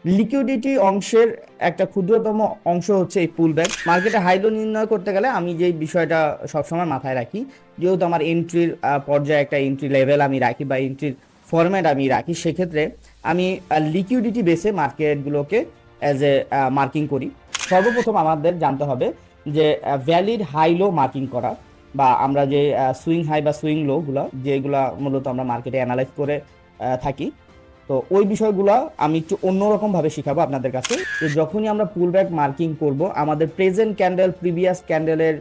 Liquidity অংশের একটা ক্ষুদ্রতম অংশ হচ্ছে এই পুলব্যাক। মার্কেটে হাই লো নির্ণয় করতে গেলে আমি যে বিষয়টা সবসময় মাথায় রাখি, যেহেতু আমার এন্ট্রির পর্যায়ে একটা এন্ট্রি লেভেল আমি রাখি বা এন্ট্রির ফরম্যাট আমি রাখি, সেক্ষেত্রে আমি লিকুইডিটি বেসে মার্কেটগুলোকে অ্যাজ এ মার্কিং করি। সর্বপ্রথম আমাদের জানতে হবে যে ভ্যালিড হাই লো মার্কিং করা, বা আমরা যে সুইং হাই বা সুইং লো গুলো যেগুলা মূলত আমরা মার্কেটে অ্যানালাইজ করে থাকি, তো ওই বিষয়গুলো আমি একটু অন্যরকম ভাবে শিখাবো আপনাদের কাছে। যে যখনই আমরা পুল ব্যাক মার্কিং করব, আমাদের প্রেজেন্ট ক্যান্ডেল প্রিভিয়াস ক্যান্ডেলের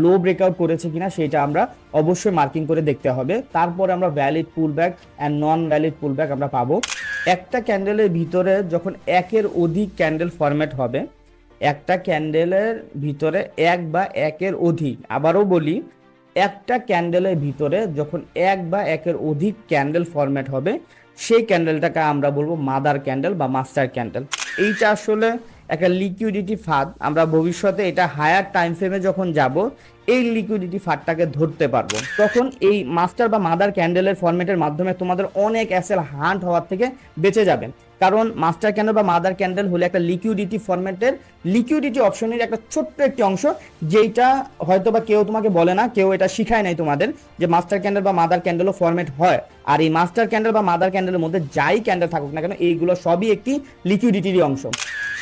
লো ব্রেকআউট করেছে কিনা সেটা আমরা অবশ্যই মার্কিং করে দেখতে হবে। তারপরে আমরা valid pool back and non valid pool back আমরা পাবো। একটা ক্যান্ডেলের ভিতরে যখন একের অধিক ক্যান্ডেল ফরম্যাট হবে, একটা ক্যান্ডেলের ভিতরে এক বা একের অধিক, আবারও বলি, একটা ক্যান্ডেলের ভিতরে যখন এক বা একের অধিক ক্যান্ডেল ফরম্যাট হবে, সেই ক্যান্ডেলটাকে আমরা বলবো মাদার ক্যান্ডেল বা মাস্টার ক্যান্ডেল। এইটা আসলে একটা লিকুইডিটি ফাঁদ। আমরা ভবিষ্যতে এটা হায়ার টাইম ফ্রেমে যখন যাব, এই লিকুইডিটি ফাঁদটাকে ধরতে পারবো। তখন এই মাস্টার বা মাদার ক্যান্ডেলের ফরম্যাটের মাধ্যমে তোমাদের অনেক অ্যাসেল হান্ট হওয়ার থেকে বেঁচে যাবে। কারণ মাস্টার ক্যান্ডেল বা মাদার ক্যান্ডেল হলো একটা লিকুইডিটি ফরম্যাটের লিকুইডিটি অপশনের একটা ছোট্ট একটি অংশ, যেটা হয়তো বা কেউ তোমাকে বলে না, কেউ এটা শিখায় নাই তোমাদের যে মাস্টার ক্যান্ডেল বা মাদার ক্যান্ডেলও ফরম্যাট হয়। আর এই মাস্টার ক্যান্ডেল বা মাদার ক্যান্ডেলের মধ্যে যাই ক্যান্ডেল থাকুক না কেন, এইগুলো সবই একটি লিকুইডিটির অংশ।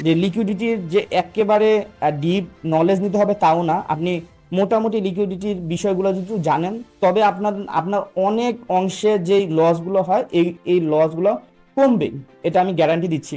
যে লিকুইডিটির যে একেবারে ডিপ নলেজ নিতে হবে তাও না, আপনি মোটামুটি লিকুইডিটির বিষয়গুলো যদি জানেন, তবে আপনার আপনার অনেক অংশে যেই লসগুলো হয় এই লসগুলো কমবে, এটা আমি গ্যারান্টি দিচ্ছি।